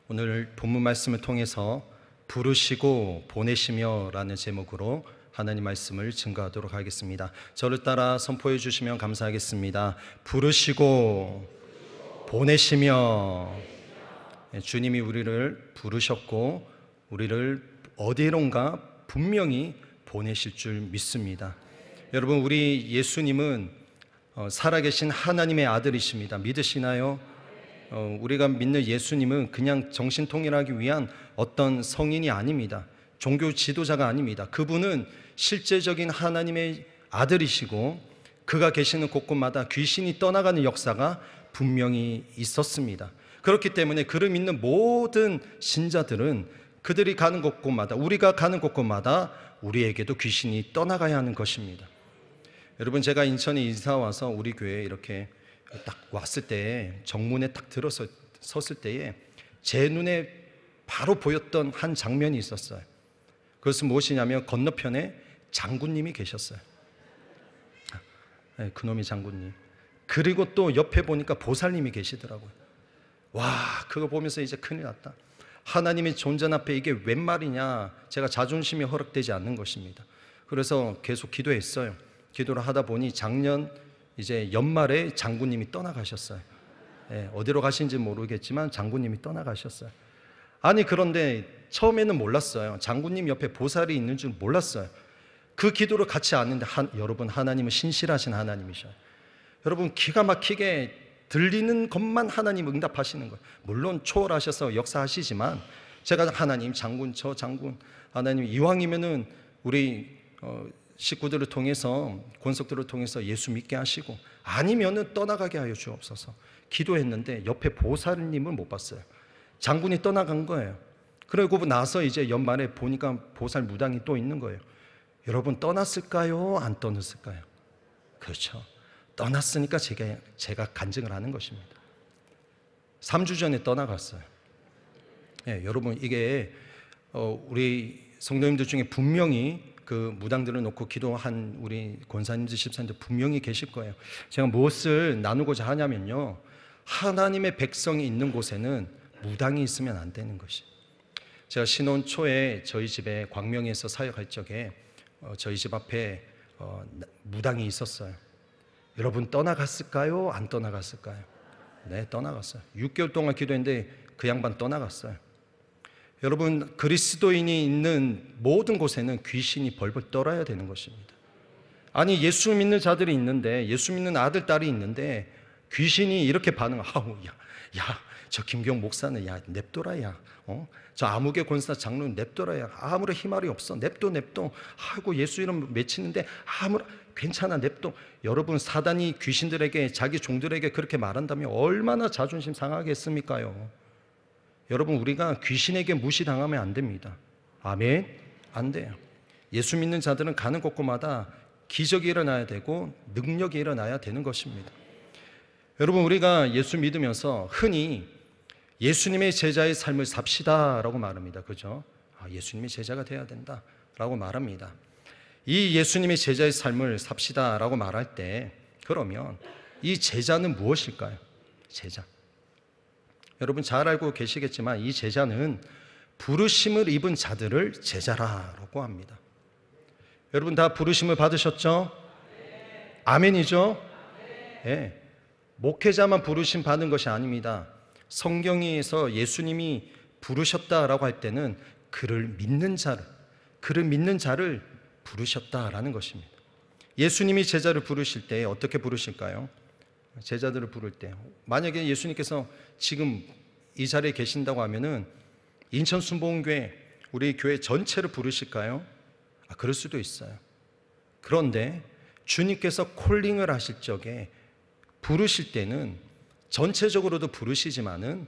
오늘 본문 말씀을 통해서 부르시고 보내시며 라는 제목으로 하나님 말씀을 증거하도록 하겠습니다. 저를 따라 선포해 주시면 감사하겠습니다. 부르시고 보내시며. 주님이 우리를 부르셨고 우리를 어디론가 분명히 보내실 줄 믿습니다. 여러분, 우리 예수님은 살아계신 하나님의 아들이십니다. 믿으시나요? 우리가 믿는 예수님은 그냥 정신통일하기 위한 어떤 성인이 아닙니다. 종교 지도자가 아닙니다. 그분은 실제적인 하나님의 아들이시고 그가 계시는 곳곳마다 귀신이 떠나가는 역사가 분명히 있었습니다. 그렇기 때문에 그를 믿는 모든 신자들은 그들이 가는 곳곳마다, 우리가 가는 곳곳마다 우리에게도 귀신이 떠나가야 하는 것입니다. 여러분, 제가 인천에 이사 와서 우리 교회에 이렇게 딱 왔을 때, 정문에 딱 들어섰을 때에 제 눈에 바로 보였던 한 장면이 있었어요. 그것은 무엇이냐면 건너편에 장군님이 계셨어요. 네, 그놈이 장군님. 그리고 또 옆에 보니까 보살님이 계시더라고요. 와, 그거 보면서 이제 큰일 났다. 하나님의 존재 앞에 이게 웬 말이냐. 제가 자존심이 허락되지 않는 것입니다. 그래서 계속 기도했어요. 기도를 하다 보니 작년 이제 연말에 장군님이 떠나가셨어요. 네, 어디로 가신지 모르겠지만 장군님이 떠나가셨어요. 아니, 그런데 처음에는 몰랐어요. 장군님 옆에 보살이 있는 줄 몰랐어요. 그 기도를 같이 하는데 여러분, 하나님은 신실하신 하나님이셔요. 여러분, 기가 막히게 들리는 것만 하나님 응답하시는 거예요. 물론 초월하셔서 역사하시지만 제가 하나님, 장군, 저 장군, 하나님 이왕이면은 우리 식구들을 통해서, 권속들을 통해서 예수 믿게 하시고 아니면은 떠나가게 하여 주옵소서 기도했는데 옆에 보살님을 못 봤어요. 장군이 떠나간 거예요. 그리고 나서 이제 연말에 보니까 보살 무당이 또 있는 거예요. 여러분, 떠났을까요? 안 떠났을까요? 그렇죠. 떠났으니까 제가 간증을 하는 것입니다. 3주 전에 떠나갔어요. 네, 여러분, 이게 우리 성도님들 중에 분명히 그 무당들을 놓고 기도한 우리 권사님들, 집사님들 분명히 계실 거예요. 제가 무엇을 나누고자 하냐면요, 하나님의 백성이 있는 곳에는 무당이 있으면 안 되는 것이. 제가 신혼 초에 저희 집에 광명에서 사역할 적에 저희 집 앞에 무당이 있었어요. 여러분, 떠나갔을까요? 안 떠나갔을까요? 네, 떠나갔어요. 6개월 동안 기도했는데 그 양반 떠나갔어요. 여러분, 그리스도인이 있는 모든 곳에는 귀신이 벌벌 떨어야 되는 것입니다. 아니, 예수 믿는 자들이 있는데, 예수 믿는 아들, 딸이 있는데 귀신이 이렇게 반응하고, 저 김경 목사는 냅둬라, 저 아무개 권사 장로는 냅둬라, 아무런 희말이 없어, 냅둬. 아이고, 예수 이름 맺히는데 괜찮아, 냅둬. 여러분, 사단이 귀신들에게, 자기 종들에게 그렇게 말한다면 얼마나 자존심 상하겠습니까요? 여러분, 우리가 귀신에게 무시당하면 안 됩니다. 아멘? 안 돼요. 예수 믿는 자들은 가는 곳곳마다 기적이 일어나야 되고 능력이 일어나야 되는 것입니다. 여러분, 우리가 예수 믿으면서 흔히 예수님의 제자의 삶을 삽시다 라고 말합니다. 그죠? 예수님의 제자가 돼야 된다 라고 말합니다. 이 예수님의 제자의 삶을 삽시다 라고 말할 때, 그러면 이 제자는 무엇일까요? 제자. 여러분, 잘 알고 계시겠지만 이 제자는 부르심을 입은 자들을 제자라고 합니다. 여러분, 다 부르심을 받으셨죠? 아멘이죠? 네. 목회자만 부르심 받은 것이 아닙니다. 성경에서 예수님이 부르셨다라고 할 때는 그를 믿는 자를 부르셨다라는 것입니다. 예수님이 제자를 부르실 때 어떻게 부르실까요? 제자들을 부를 때, 만약에 예수님께서 지금 이 자리에 계신다고 하면은 인천 순복음교회, 우리 교회 전체를 부르실까요? 그럴 수도 있어요. 그런데 주님께서 콜링을 하실 적에 부르실 때는 전체적으로도 부르시지만은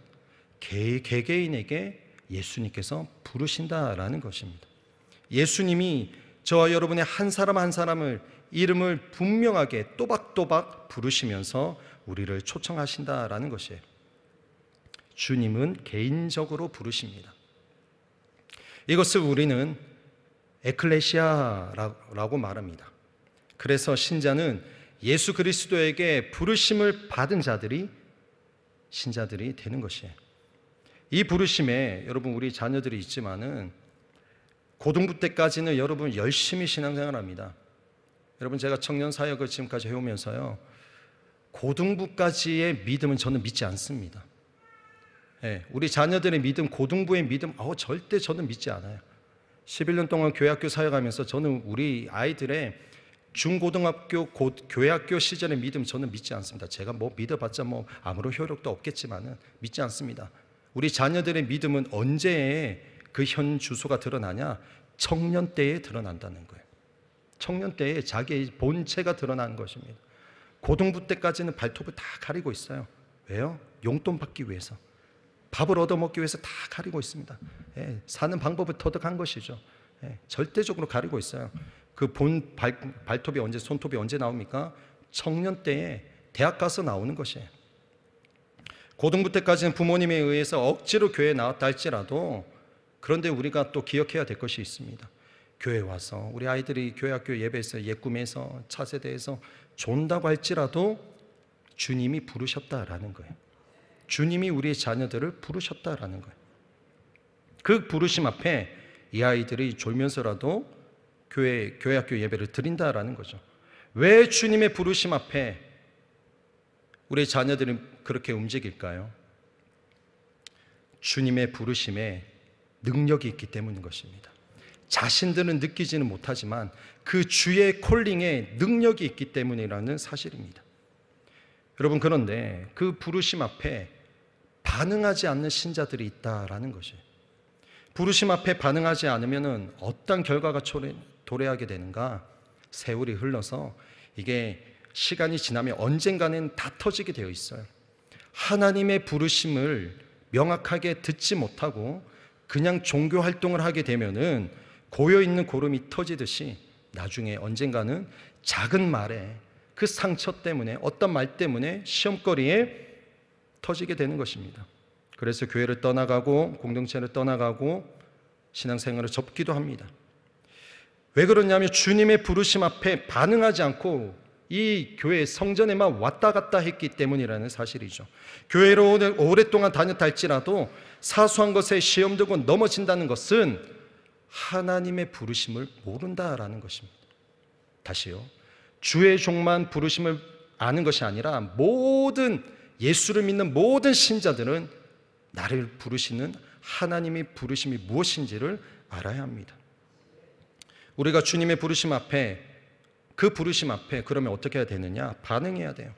개개인에게 예수님께서 부르신다라는 것입니다. 예수님이 저와 여러분의 한 사람 한 사람을 이름을 분명하게 또박또박 부르시면서 우리를 초청하신다라는 것이에요. 주님은 개인적으로 부르십니다. 이것을 우리는 에클레시아라고 말합니다. 그래서 신자는 예수 그리스도에게 부르심을 받은 자들이 신자들이 되는 것이에요. 이 부르심에 여러분 우리 자녀들이 있지만은 고등부 때까지는 여러분 열심히 신앙생활합니다. 여러분 제가 청년 사역을 지금까지 해오면서요, 고등부까지의 믿음은 저는 믿지 않습니다. 우리 자녀들의 믿음, 고등부의 믿음, 절대 저는 믿지 않아요. 11년 동안 교회학교 사역하면서 저는 우리 아이들의 중고등학교, 교회학교 시절의 믿음 저는 믿지 않습니다. 제가 뭐 믿어봤자 뭐 아무런 효력도 없겠지만은 믿지 않습니다. 우리 자녀들의 믿음은 언제 그 현 주소가 드러나냐? 청년 때에 드러난다는 거예요. 청년 때에 자기의 본체가 드러나는 것입니다. 고등부 때까지는 발톱을 다 가리고 있어요. 왜요? 용돈 받기 위해서, 밥을 얻어먹기 위해서 다 가리고 있습니다. 사는 방법을 터득한 것이죠. 절대적으로 가리고 있어요. 그 본 발톱이 언제, 손톱이 언제 나옵니까? 청년 때에 대학 가서 나오는 것이에요. 고등부 때까지는 부모님에 의해서 억지로 교회에 나왔다 할지라도, 그런데 우리가 또 기억해야 될 것이 있습니다. 교회 와서 우리 아이들이 교회학교 예배에서 예꿈에서 차세대에서 존다고 할지라도 주님이 부르셨다라는 거예요. 주님이 우리의 자녀들을 부르셨다라는 거예요. 그 부르심 앞에 이 아이들이 졸면서라도 교회학교 예배를 드린다라는 거죠. 왜 주님의 부르심 앞에 우리 자녀들이 그렇게 움직일까요? 주님의 부르심에 능력이 있기 때문인 것입니다. 자신들은 느끼지는 못하지만 그 주의 콜링에 능력이 있기 때문이라는 사실입니다. 여러분, 그런데 그 부르심 앞에 반응하지 않는 신자들이 있다라는 것이에요. 부르심 앞에 반응하지 않으면 어떤 결과가 도래하게 되는가? 세월이 흘러서 이게 시간이 지나면 언젠가는 다 터지게 되어 있어요. 하나님의 부르심을 명확하게 듣지 못하고 그냥 종교 활동을 하게 되면은 고여있는 고름이 터지듯이 나중에 언젠가는 작은 말에, 그 상처 때문에, 어떤 말 때문에 시험거리에 터지게 되는 것입니다. 그래서 교회를 떠나가고 공동체를 떠나가고 신앙생활을 접기도 합니다. 왜 그러냐면 주님의 부르심 앞에 반응하지 않고 이 교회 성전에만 왔다 갔다 했기 때문이라는 사실이죠. 교회로 오랫동안 다녔다 할지라도 사소한 것에 시험되고 넘어진다는 것은 하나님의 부르심을 모른다라는 것입니다. 다시요, 주의 종만 부르심을 아는 것이 아니라 모든 예수를 믿는 모든 신자들은 나를 부르시는 하나님의 부르심이 무엇인지를 알아야 합니다. 우리가 주님의 부르심 앞에, 그 부르심 앞에 그러면 어떻게 해야 되느냐? 반응해야 돼요.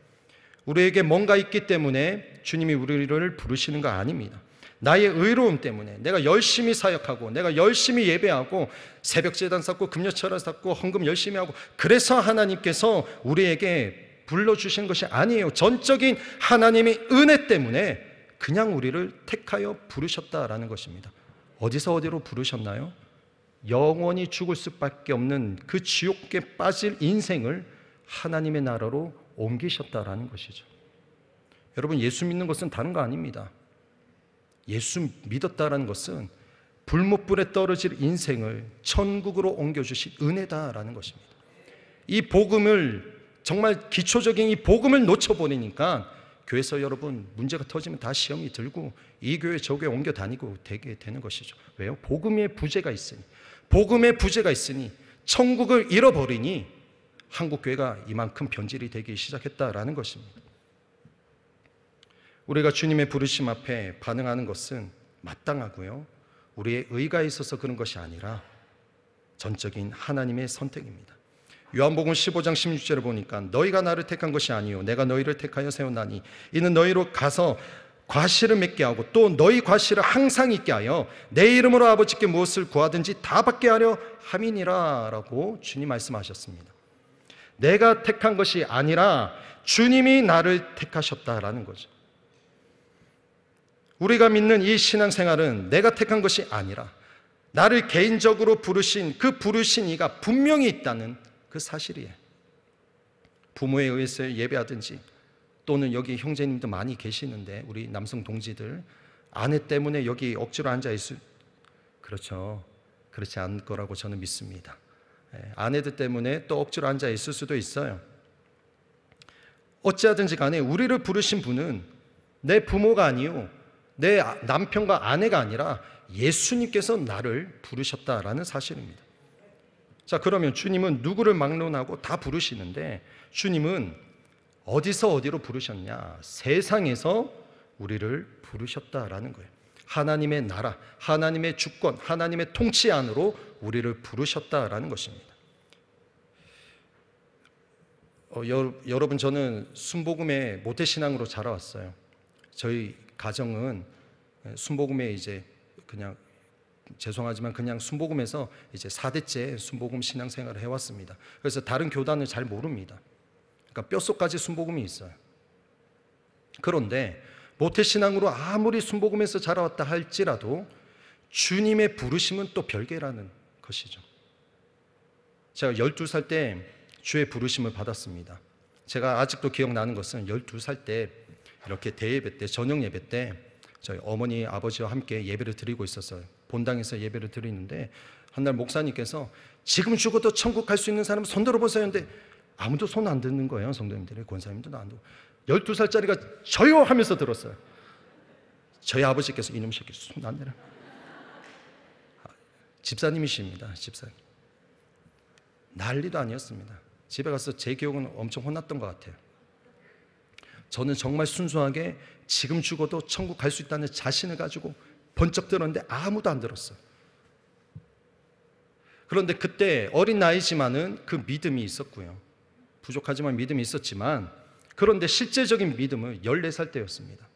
우리에게 뭔가 있기 때문에 주님이 우리를 부르시는 거 아닙니다. 나의 의로움 때문에, 내가 열심히 사역하고 내가 열심히 예배하고 새벽 제단 쌓고 금요철을 쌓고 헌금 열심히 하고 그래서 하나님께서 우리에게 불러주신 것이 아니에요. 전적인 하나님의 은혜 때문에 그냥 우리를 택하여 부르셨다라는 것입니다. 어디서 어디로 부르셨나요? 영원히 죽을 수밖에 없는 그 지옥에 빠질 인생을 하나님의 나라로 옮기셨다라는 것이죠. 여러분, 예수 믿는 것은 다른 거 아닙니다. 예수 믿었다라는 것은 불못불에 떨어질 인생을 천국으로 옮겨주신 은혜다라는 것입니다. 이 복음을, 정말 기초적인 이 복음을 놓쳐버리니까 교회에서 여러분 문제가 터지면 다 시험이 들고 이 교회 저 교회 옮겨 다니고 되게 되는 것이죠. 왜요? 복음의 부재가 있으니 천국을 잃어버리니 한국교회가 이만큼 변질이 되기 시작했다라는 것입니다. 우리가 주님의 부르심 앞에 반응하는 것은 마땅하고요, 우리의 의가 있어서 그런 것이 아니라 전적인 하나님의 선택입니다. 요한복음 15장 16절을 보니까 너희가 나를 택한 것이 아니요 내가 너희를 택하여 세웠나니 이는 너희로 가서 과실을 맺게 하고 또 너희 과실을 항상 있게 하여 내 이름으로 아버지께 무엇을 구하든지 다 받게 하려 함이니라 라고 주님 말씀하셨습니다. 내가 택한 것이 아니라 주님이 나를 택하셨다라는 거죠. 우리가 믿는 이 신앙생활은 내가 택한 것이 아니라 나를 개인적으로 부르신 그 부르신 이가 분명히 있다는 그 사실이에요. 부모에 의해서 예배하든지 또는 여기 형제님도 많이 계시는데 우리 남성 동지들 아내 때문에 여기 억지로 앉아 있을, 그렇죠, 그렇지 않을 거라고 저는 믿습니다. 아내들 때문에 또 억지로 앉아 있을 수도 있어요. 어찌하든지 간에 우리를 부르신 분은 내 부모가 아니요 내 남편과 아내가 아니라 예수님께서 나를 부르셨다라는 사실입니다. 자, 그러면 주님은 누구를 막론하고 다 부르시는데 주님은 어디서 어디로 부르셨냐? 세상에서 우리를 부르셨다라는 거예요. 하나님의 나라, 하나님의 주권, 하나님의 통치 안으로 우리를 부르셨다라는 것입니다. 여러분, 저는 순복음의 모태신앙으로 자라왔어요. 저희 가정은 순복음에 이제 그냥 죄송하지만 그냥 순복음에서 이제 4대째 순복음 신앙생활을 해왔습니다. 그래서 다른 교단을 잘 모릅니다. 그러니까 뼛속까지 순복음이 있어요. 그런데 모태신앙으로 아무리 순복음에서 자라왔다 할지라도 주님의 부르심은 또 별개라는 것이죠. 제가 12살 때 주의 부르심을 받았습니다. 제가 아직도 기억나는 것은 12살 때 이렇게 대예배 때, 저녁 예배 때 저희 어머니 아버지와 함께 예배를 드리고 있었어요. 본당에서 예배를 드리는데 한날 목사님께서 지금 죽어도 천국 갈 수 있는 사람 손 들어보세요 했는데 아무도 손 안 드는 거예요. 성도님들이, 권사님도 안 들고. 12살짜리가 저요 하면서 들었어요. 저희 아버지께서 이놈 새끼 손 안 대라. 집사님이십니다. 집사님. 난리도 아니었습니다. 집에 가서 제 기억은 엄청 혼났던 것 같아요. 저는 정말 순수하게 지금 죽어도 천국 갈 수 있다는 자신을 가지고 번쩍 들었는데 아무도 안 들었어요. 그런데 그때 어린 나이지만은 그 믿음이 있었고요. 부족하지만 믿음이 있었지만, 그런데 실제적인 믿음은 14살 때였습니다.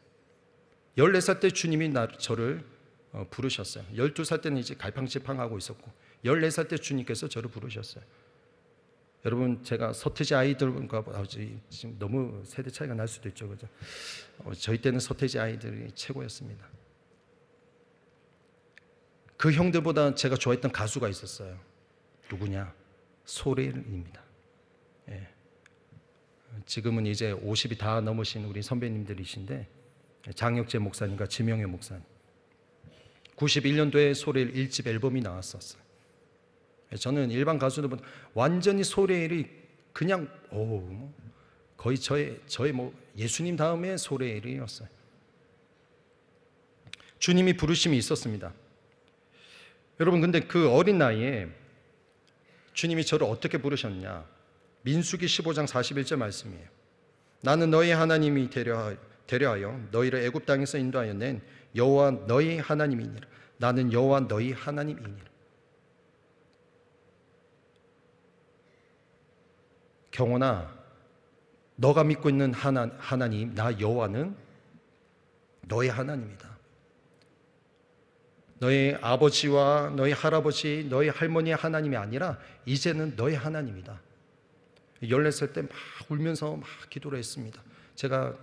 14살 때 주님이 저를 부르셨어요. 12살 때는 이제 갈팡질팡하고 있었고 14살 때 주님께서 저를 부르셨어요. 여러분, 제가 서태지 아이들과 지금 너무 세대 차이가 날 수도 있죠, 그죠? 저희 때는 서태지 아이들이 최고였습니다. 그 형들보다 제가 좋아했던 가수가 있었어요. 누구냐? 소래일입니다. 예. 지금은 이제 50이 다 넘으신 우리 선배님들이신데 장혁재 목사님과 지명현 목사님. 91년도에 소래일 1집 앨범이 나왔었어요. 저는 일반 가수들보다 완전히 소래일이 그냥 거의 저의 예수님 다음에 소래일이었어요. 주님이 부르심이 있었습니다. 여러분, 근데 그 어린 나이에 주님이 저를 어떻게 부르셨냐? 민수기 15장 41절 말씀이에요. 나는 너희 하나님이 되려하여 너희를 애굽 땅에서 인도하여 낸 여호와 너희 하나님이니라. 나는 여호와 너희 하나님이니라. 경호나 너가 믿고 있는 하나님, 나 여호와는 너의 하나님이다. 너의 아버지와 너희 할아버지, 너희 할머니의 하나님이 아니라 이제는 너의 하나님이다. 14살 때 막 울면서 막 기도를 했습니다. 제가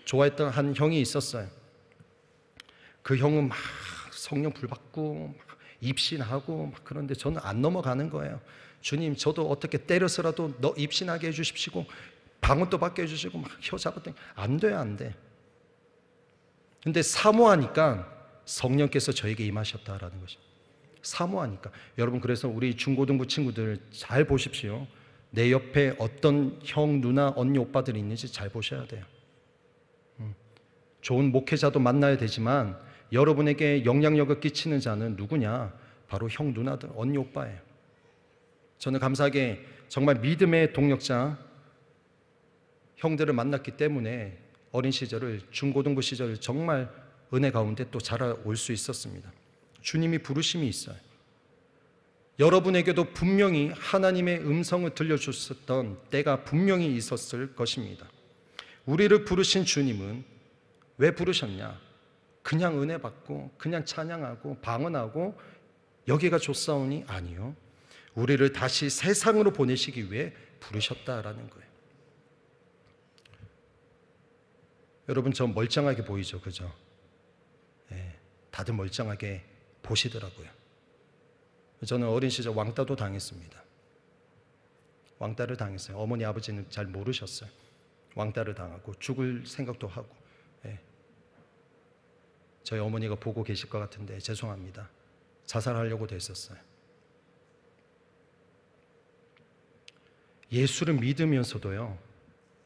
좋아했던 한 형이 있었어요. 그 형은 막 성령 불받고 막 입신하고 막 그런데 저는 안 넘어가는 거예요. 주님, 저도 어떻게 때려서라도 너 입신하게 해주십시고 방언도 받게 해주시고 막 혀 잡았더니 안 돼, 안 돼. 근데 사모하니까 성령께서 저에게 임하셨다라는 것이. 사모하니까. 여러분, 그래서 우리 중고등부 친구들 잘 보십시오. 내 옆에 어떤 형, 누나, 언니, 오빠들이 있는지 잘 보셔야 돼요. 좋은 목회자도 만나야 되지만 여러분에게 영향력을 끼치는 자는 누구냐? 바로 형, 누나들, 언니, 오빠예요. 저는 감사하게 정말 믿음의 동력자 형들을 만났기 때문에 어린 시절을, 중고등부 시절을 정말 은혜 가운데 또 자라올 수 있었습니다. 주님이 부르심이 있어요. 여러분에게도 분명히 하나님의 음성을 들려주셨던 때가 분명히 있었을 것입니다. 우리를 부르신 주님은 왜 부르셨냐? 그냥 은혜 받고 그냥 찬양하고 방언하고 여기가 좋사오니? 아니요. 우리를 다시 세상으로 보내시기 위해 부르셨다라는 거예요. 여러분, 저 멀쩡하게 보이죠, 그죠? 네, 다들 멀쩡하게 보시더라고요. 저는 어린 시절 왕따도 당했습니다. 왕따를 당했어요. 어머니 아버지는 잘 모르셨어요. 왕따를 당하고 죽을 생각도 하고. 네. 저희 어머니가 보고 계실 것 같은데 죄송합니다. 자살하려고도 했었어요. 예수를 믿으면서도요,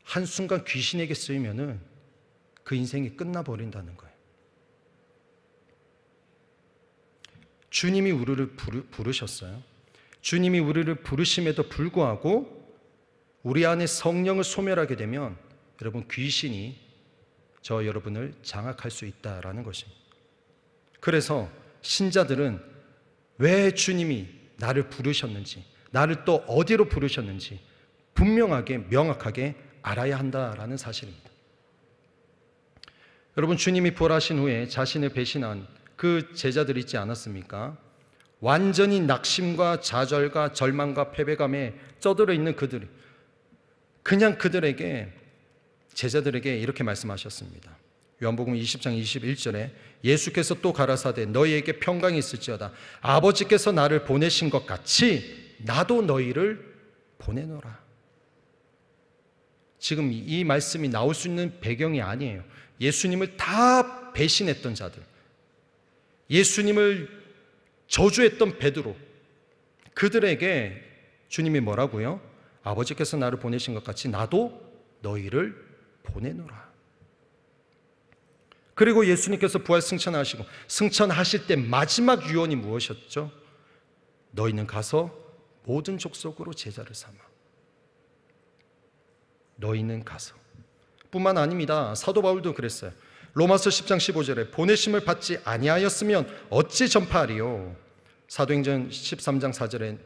한순간 귀신에게 쓰이면은 그 인생이 끝나버린다는 거예요. 주님이 우리를 부르셨어요. 주님이 우리를 부르심에도 불구하고 우리 안에 성령을 소멸하게 되면 여러분, 귀신이 저 여러분을 장악할 수 있다라는 것입니다. 그래서 신자들은 왜 주님이 나를 부르셨는지, 나를 또 어디로 부르셨는지 분명하게 명확하게 알아야 한다라는 사실입니다. 여러분, 주님이 부활하신 후에 자신을 배신한 그 제자들 있지 않았습니까? 완전히 낙심과 좌절과 절망과 패배감에 쩌들어 있는 그들, 그냥 그들에게, 제자들에게 이렇게 말씀하셨습니다. 요한복음 20장 21절에 예수께서 또 가라사대 너희에게 평강이 있을지어다. 아버지께서 나를 보내신 것 같이 나도 너희를 보내노라. 지금 이 말씀이 나올 수 있는 배경이 아니에요. 예수님을 다 배신했던 자들, 예수님을 저주했던 베드로, 그들에게 주님이 뭐라고요? 아버지께서 나를 보내신 것 같이 나도 너희를 보내노라. 그리고 예수님께서 부활 승천하시고 승천하실 때 마지막 유언이 무엇이었죠? 너희는 가서 모든 족속으로 제자를 삼아. 너희는 가서. 뿐만 아닙니다. 사도 바울도 그랬어요. 로마서 10장 15절에 보내심을 받지 아니하였으면 어찌 전파하리요. 사도행전 13장 4절에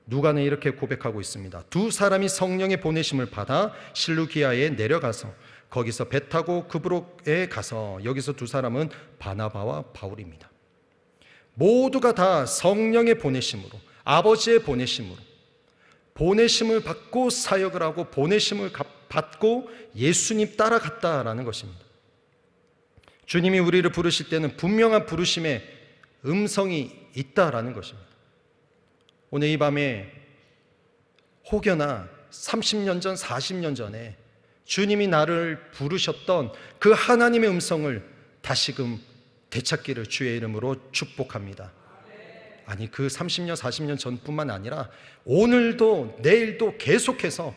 누가는 이렇게 고백하고 있습니다. 두 사람이 성령의 보내심을 받아 실루기아에 내려가서 거기서 배 타고 그브로에 가서 여기서 두 사람은 바나바와 바울입니다. 모두가 다 성령의 보내심으로, 아버지의 보내심으로, 보내심을 받고 사역을 하고 보내심을 받고 예수님 따라갔다라는 것입니다. 주님이 우리를 부르실 때는 분명한 부르심의 음성이 있다라는 것입니다. 오늘 이 밤에 혹여나 30년 전, 40년 전에 주님이 나를 부르셨던 그 하나님의 음성을 다시금 되찾기를 주의 이름으로 축복합니다. 아니, 그 30년, 40년 전뿐만 아니라 오늘도 내일도 계속해서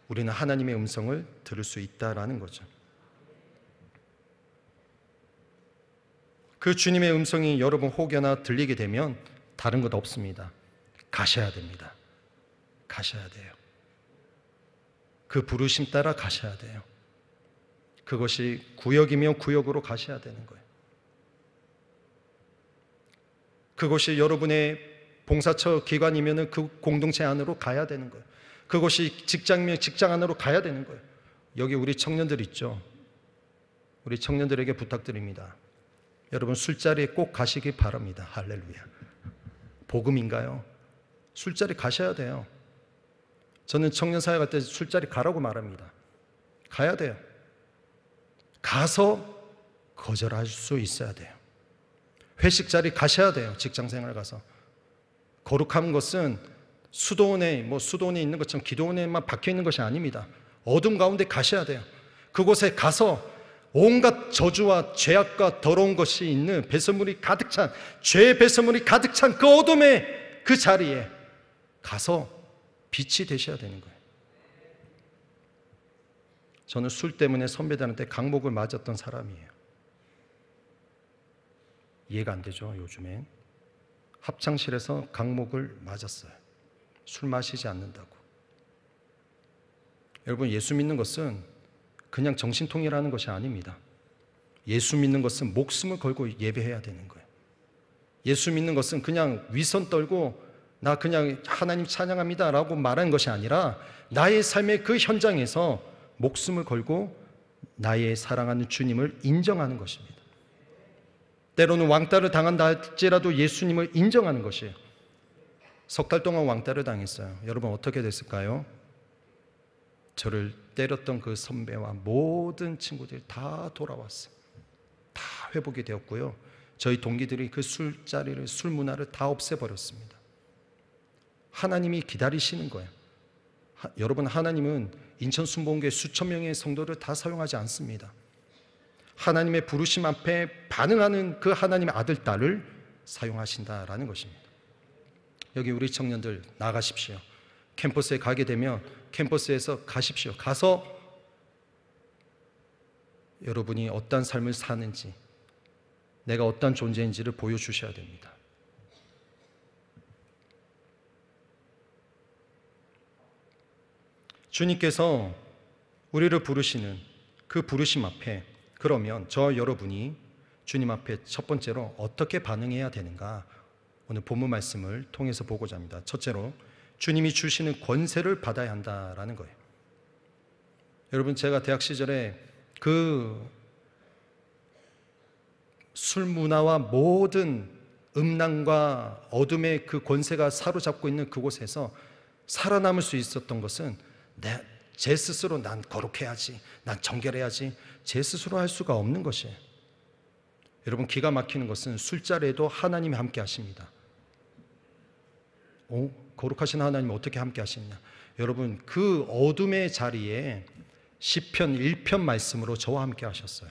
우리는 하나님의 음성을 들을 수 있다라는 거죠. 그 주님의 음성이 여러분 혹여나 들리게 되면 다른 것 없습니다. 가셔야 됩니다. 가셔야 돼요. 그 부르심 따라 가셔야 돼요. 그것이 구역이면 구역으로 가셔야 되는 거예요. 그것이 여러분의 봉사처 기관이면 그 공동체 안으로 가야 되는 거예요. 그것이 직장이면 직장 안으로 가야 되는 거예요. 여기 우리 청년들 있죠? 우리 청년들에게 부탁드립니다. 여러분, 술자리에 꼭 가시기 바랍니다. 할렐루야. 복음인가요? 술자리 가셔야 돼요. 저는 청년사회 갈 때 술자리 가라고 말합니다. 가야 돼요. 가서 거절할 수 있어야 돼요. 회식 자리 가셔야 돼요. 직장생활 가서. 거룩한 것은 수도원에 있는 것처럼 기도원에만 박혀 있는 것이 아닙니다. 어둠 가운데 가셔야 돼요. 그곳에 가서 온갖 저주와 죄악과 더러운 것이 있는 배설물이 가득 찬, 죄의 배설물이 가득 찬 그 어둠의 그 자리에 가서 빛이 되셔야 되는 거예요. 저는 술 때문에 선배들한테 강목을 맞았던 사람이에요. 이해가 안 되죠, 요즘엔. 합창실에서 강목을 맞았어요. 술 마시지 않는다고. 여러분, 예수 믿는 것은 그냥 정신통일하는 것이 아닙니다. 예수 믿는 것은 목숨을 걸고 예배해야 되는 거예요. 예수 믿는 것은 그냥 위선 떨고 나 그냥 하나님 찬양합니다 라고 말하는 것이 아니라 나의 삶의 그 현장에서 목숨을 걸고 나의 사랑하는 주님을 인정하는 것입니다. 때로는 왕따를 당한다 할지라도 예수님을 인정하는 것이에요. 석 달 동안 왕따를 당했어요. 여러분, 어떻게 됐을까요? 저를 때렸던 그 선배와 모든 친구들이 다 돌아왔어요. 다 회복이 되었고요. 저희 동기들이 그 술자리를, 술 문화를 다 없애버렸습니다. 하나님이 기다리시는 거예요. 여러분, 하나님은 인천순복음교회 수천 명의 성도를 다 사용하지 않습니다. 하나님의 부르심 앞에 반응하는 그 하나님의 아들, 딸을 사용하신다라는 것입니다. 여기 우리 청년들 나가십시오. 캠퍼스에 가게 되면 캠퍼스에서 가십시오. 가서 여러분이 어떤 삶을 사는지, 내가 어떤 존재인지를 보여주셔야 됩니다. 주님께서 우리를 부르시는 그 부르심 앞에, 그러면 저 여러분이 주님 앞에 첫 번째로 어떻게 반응해야 되는가, 오늘 본문 말씀을 통해서 보고자 합니다. 첫째로 주님이 주시는 권세를 받아야 한다라는 거예요. 여러분, 제가 대학 시절에 그 술 문화와 모든 음란과 어둠의 그 권세가 사로잡고 있는 그곳에서 살아남을 수 있었던 것은 제 스스로 난 거룩해야지, 난 정결해야지, 제 스스로 할 수가 없는 것이에요. 여러분, 기가 막히는 것은 술자리에도 하나님이 함께 하십니다. 거룩하신 하나님 어떻게 함께 하시느냐? 여러분, 그 어둠의 자리에 시편 1편 말씀으로 저와 함께 하셨어요.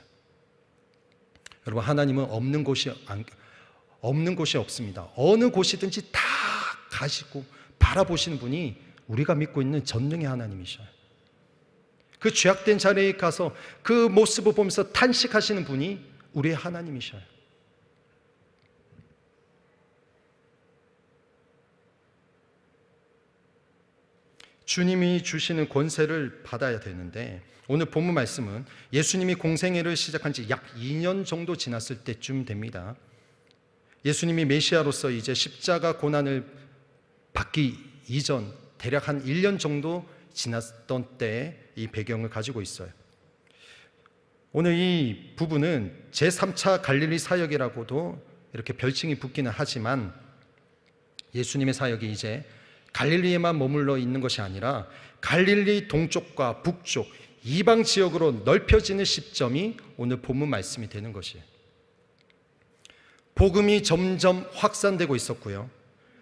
여러분, 하나님은 없는 곳이 없습니다. 어느 곳이든지 다 가시고 바라보시는 분이 우리가 믿고 있는 전능의 하나님이셔요. 그 죄악된 자리에 가서 그 모습을 보면서 탄식하시는 분이 우리의 하나님이셔요. 주님이 주시는 권세를 받아야 되는데, 오늘 본문 말씀은 예수님이 공생애를 시작한 지 약 2년 정도 지났을 때쯤 됩니다. 예수님이 메시아로서 이제 십자가 고난을 받기 이전 대략 한 1년 정도 지났던 때의 이 배경을 가지고 있어요. 오늘 이 부분은 제3차 갈릴리 사역이라고도 이렇게 별칭이 붙기는 하지만, 예수님의 사역이 이제 갈릴리에만 머물러 있는 것이 아니라 갈릴리 동쪽과 북쪽 이방 지역으로 넓혀지는 시점이 오늘 본문 말씀이 되는 것이에요. 복음이 점점 확산되고 있었고요,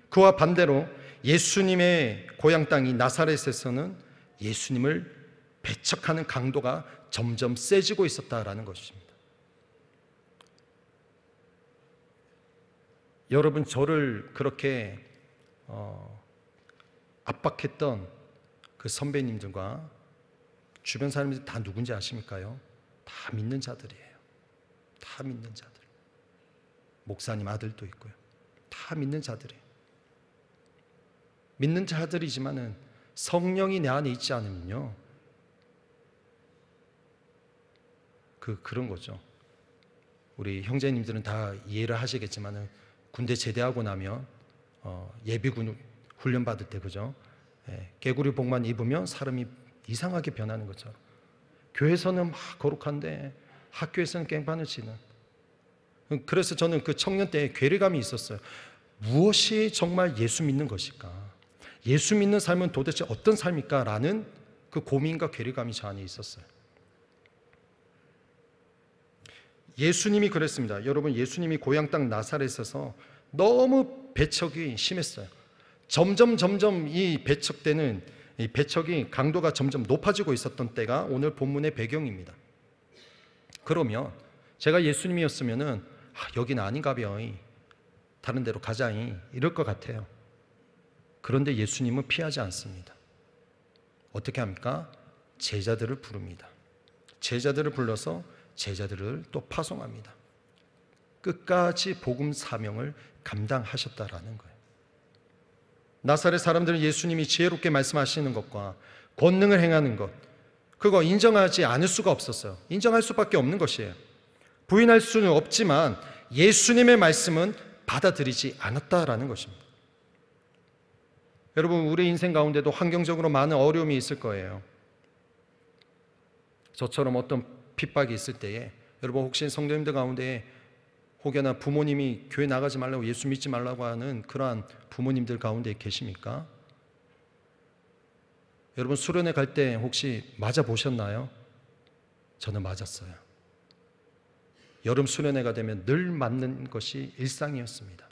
그와 반대로 예수님의 고향 땅인 나사렛에서는 예수님을 배척하는 강도가 점점 세지고 있었다라는 것입니다. 여러분, 저를 그렇게 압박했던 그 선배님들과 주변 사람들이 다 누군지 아십니까요? 다 믿는 자들이에요. 다 믿는 자들. 목사님 아들도 있고요. 다 믿는 자들이에요. 믿는 자들이지만은 성령이 내 안에 있지 않으면요, 그런 거죠. 우리 형제님들은 다 이해를 하시겠지만은 군대 제대하고 나면 예비군 훈련 받을 때, 그죠? 개구리 복만 입으면 사람이 이상하게 변하는 것처럼, 교회에서는 막 거룩한데 학교에서는 깽판을 치는. 그래서 저는 그 청년 때에 괴리감이 있었어요. 무엇이 정말 예수 믿는 것일까? 예수 믿는 삶은 도대체 어떤 삶일까? 라는 그 고민과 괴리감이 저 안에 있었어요. 예수님이 그랬습니다. 여러분, 예수님이 고향 땅 나사렛에서 너무 배척이 심했어요. 점점 이 배척이 강도가 점점 높아지고 있었던 때가 오늘 본문의 배경입니다. 그러면 제가 예수님이었으면은 여기는 아닌가벼, 다른 데로 가자, 이럴 것 같아요. 그런데 예수님은 피하지 않습니다. 어떻게 합니까? 제자들을 부릅니다. 제자들을 불러서 제자들을 또 파송합니다. 끝까지 복음 사명을 감당하셨다라는 거예요. 나사렛 사람들은 예수님이 지혜롭게 말씀하시는 것과 권능을 행하는 것, 그거 인정하지 않을 수가 없었어요. 인정할 수밖에 없는 것이에요. 부인할 수는 없지만 예수님의 말씀은 받아들이지 않았다라는 것입니다. 여러분, 우리 인생 가운데도 환경적으로 많은 어려움이 있을 거예요. 저처럼 어떤 핍박이 있을 때에, 여러분 혹시 성도님들 가운데 혹여나 부모님이 교회 나가지 말라고, 예수 믿지 말라고 하는 그러한 부모님들 가운데 계십니까? 여러분, 수련회 갈 때 혹시 맞아 보셨나요? 저는 맞았어요. 여름 수련회가 되면 늘 맞는 것이 일상이었습니다.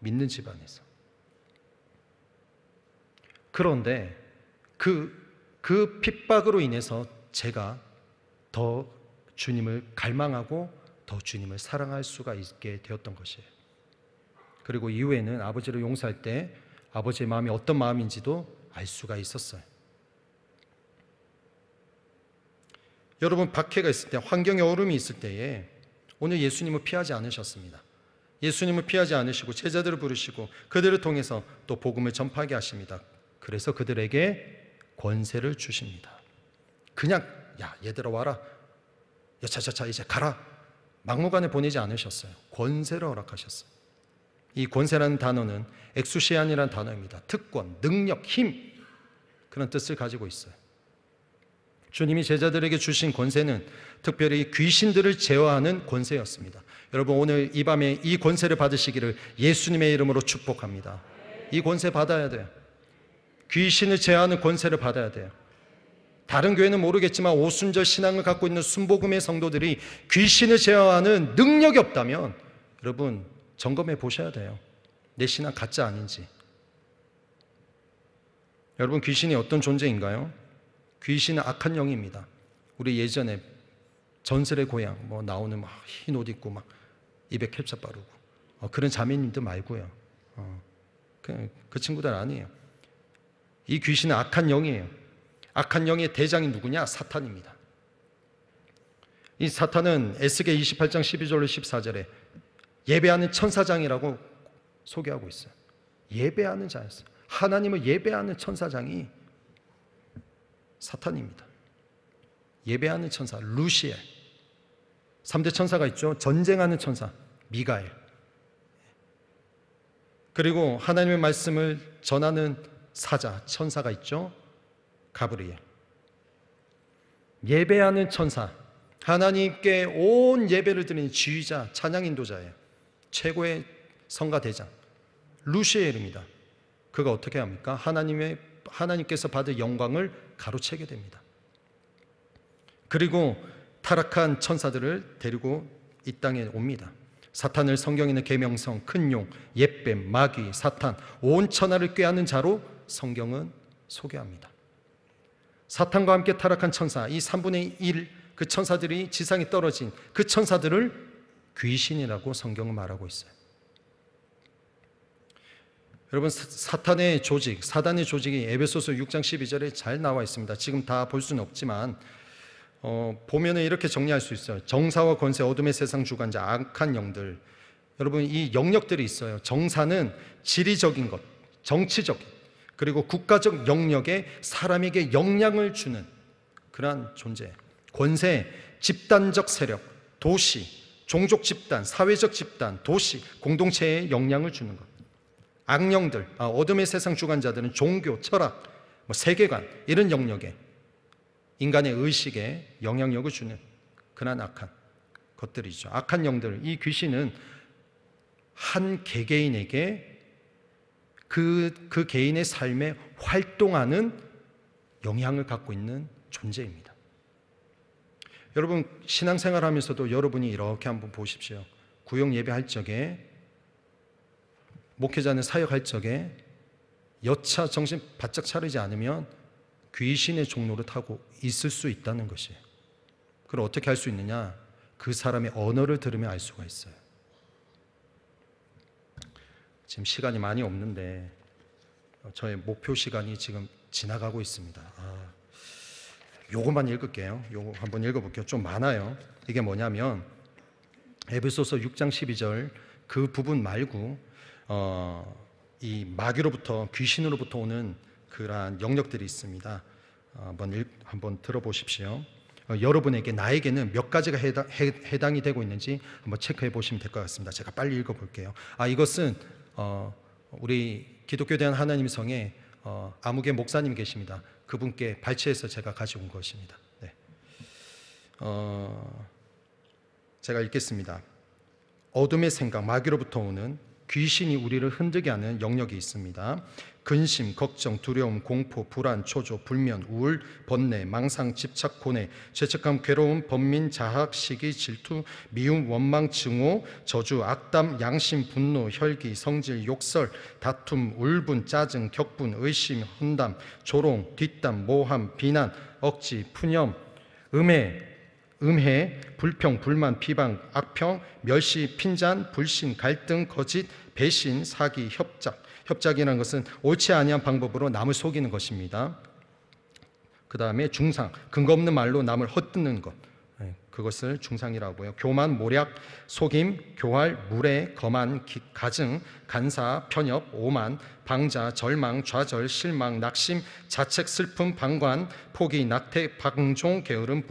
믿는 집안에서. 그런데 그 핍박으로 인해서 제가 더 주님을 갈망하고 더 주님을 사랑할 수가 있게 되었던 것이에요. 그리고 이후에는 아버지를 용서할 때 아버지의 마음이 어떤 마음인지도 알 수가 있었어요. 여러분, 박해가 있을 때, 환경의 어려움이 있을 때에 오늘 예수님을 피하지 않으셨습니다. 예수님을 피하지 않으시고 제자들을 부르시고 그들을 통해서 또 복음을 전파하게 하십니다. 그래서 그들에게 권세를 주십니다. 그냥 야 얘들아 와라, 여차저차 이제 가라, 막무가내 보내지 않으셨어요. 권세를 허락하셨어요. 이 권세라는 단어는 엑수시안이라는 단어입니다. 특권, 능력, 힘, 그런 뜻을 가지고 있어요. 주님이 제자들에게 주신 권세는 특별히 귀신들을 제어하는 권세였습니다. 여러분, 오늘 이 밤에 이 권세를 받으시기를 예수님의 이름으로 축복합니다. 이 권세 받아야 돼요. 귀신을 제어하는 권세를 받아야 돼요. 다른 교회는 모르겠지만 오순절 신앙을 갖고 있는 순복음의 성도들이 귀신을 제어하는 능력이 없다면 여러분 점검해 보셔야 돼요. 내 신앙 가짜 아닌지. 여러분, 귀신이 어떤 존재인가요? 귀신은 악한 영입니다. 우리 예전에 전설의 고향 뭐 나오는 막 흰 옷 입고 막 입에 캡찹 바르고 그런 자매님들 말고요. 그 친구들 아니에요. 이 귀신은 악한 영이에요. 악한 영의 대장이 누구냐? 사탄입니다. 이 사탄은 에스겔 28장 12절로 14절에 예배하는 천사장이라고 소개하고 있어요. 예배하는 자였어요. 하나님을 예배하는 천사장이 사탄입니다. 예배하는 천사 루시엘. 3대 천사가 있죠. 전쟁하는 천사 미가엘. 그리고 하나님의 말씀을 전하는 사자 천사가 있죠. 가브리엘. 예배하는 천사, 하나님께 온 예배를 드리는 지휘자, 찬양 인도자예요. 최고의 성가 대장 루시엘입니다. 그가 어떻게 합니까? 하나님께서 받을 영광을 가로채게 됩니다. 그리고 타락한 천사들을 데리고 이 땅에 옵니다. 사탄을 성경에는 계명성, 큰 용, 옛뱀, 마귀, 사탄, 온 천하를 꾀하는 자로 성경은 소개합니다. 사탄과 함께 타락한 천사, 이 3분의 1 그 천사들이 지상에 떨어진 그 천사들을 귀신이라고 성경은 말하고 있어요. 여러분, 사탄의 조직, 사단의 조직이 에베소서 6장 12절에 잘 나와 있습니다. 지금 다 볼 수는 없지만 보면은 이렇게 정리할 수 있어요. 정사와 권세, 어둠의 세상 주관자, 악한 영들. 여러분, 이 영역들이 있어요. 정사는 지리적인 것, 정치적인, 그리고 국가적 영역에 사람에게 영향을 주는 그러한 존재. 권세, 집단적 세력, 도시, 종족 집단, 사회적 집단, 도시, 공동체에 영향을 주는 것. 악령들, 어둠의 세상 주관자들은 종교, 철학, 세계관 이런 영역에 인간의 의식에 영향력을 주는 그러한 악한 것들이죠. 악한 영들, 이 귀신은 한 개개인에게 그 개인의 삶에 활동하는 영향을 갖고 있는 존재입니다. 여러분, 신앙생활 하면서도 여러분이 이렇게 한번 보십시오. 구역 예배할 적에, 목회자는 사역할 적에 여차 정신 바짝 차리지 않으면 귀신의 종로를 타고 있을 수 있다는 것이에요. 그걸 어떻게 할 수 있느냐? 그 사람의 언어를 들으면 알 수가 있어요. 지금 시간이 많이 없는데 저의 목표 시간이 지금 지나가고 있습니다. 요것만 읽을게요. 요거 한번 읽어볼게요. 좀 많아요. 이게 뭐냐면 에베소서 6장 12절 그 부분 말고 이 마귀로부터, 귀신으로부터 오는 그러한 영역들이 있습니다. 한번 들어보십시오. 여러분에게, 나에게는 몇 가지가 해당이 되고 있는지 한번 체크해 보시면 될 것 같습니다. 제가 빨리 읽어볼게요. 이것은 우리 기독교대한 하나님 성에 아무개 목사님 계십니다. 그분께 발췌해서 제가 가지고 온 것입니다. 네. 제가 읽겠습니다. 어둠의 생각, 마귀로부터 오는 귀신이 우리를 흔들게 하는 영역이 있습니다. 근심, 걱정, 두려움, 공포, 불안, 초조, 불면, 우울, 번뇌, 망상, 집착, 고뇌, 죄책감, 괴로움, 번민, 자학, 시기, 질투, 미움, 원망, 증오, 저주, 악담, 양심, 분노, 혈기, 성질, 욕설, 다툼, 울분, 짜증, 격분, 의심, 혼담, 조롱, 뒷담, 모함, 비난, 억지, 푸념, 음해, 불평, 불만, 비방, 악평, 멸시, 핀잔, 불신, 갈등, 거짓, 배신, 사기, 협작이라는 것은 옳지 아니한 방법으로 남을 속이는 것입니다. 그 다음에 중상, 근거 없는 말로 남을 헛듣는 것, 그것을 중상이라고요. 교만, 모략, 속임, 교활, 무례, 거만, 가증, 간사, 편협, 오만, 방자, 절망, 좌절, 실망, 낙심, 자책, 슬픔, 방관, 포기, 낙태, 방종, 게으름,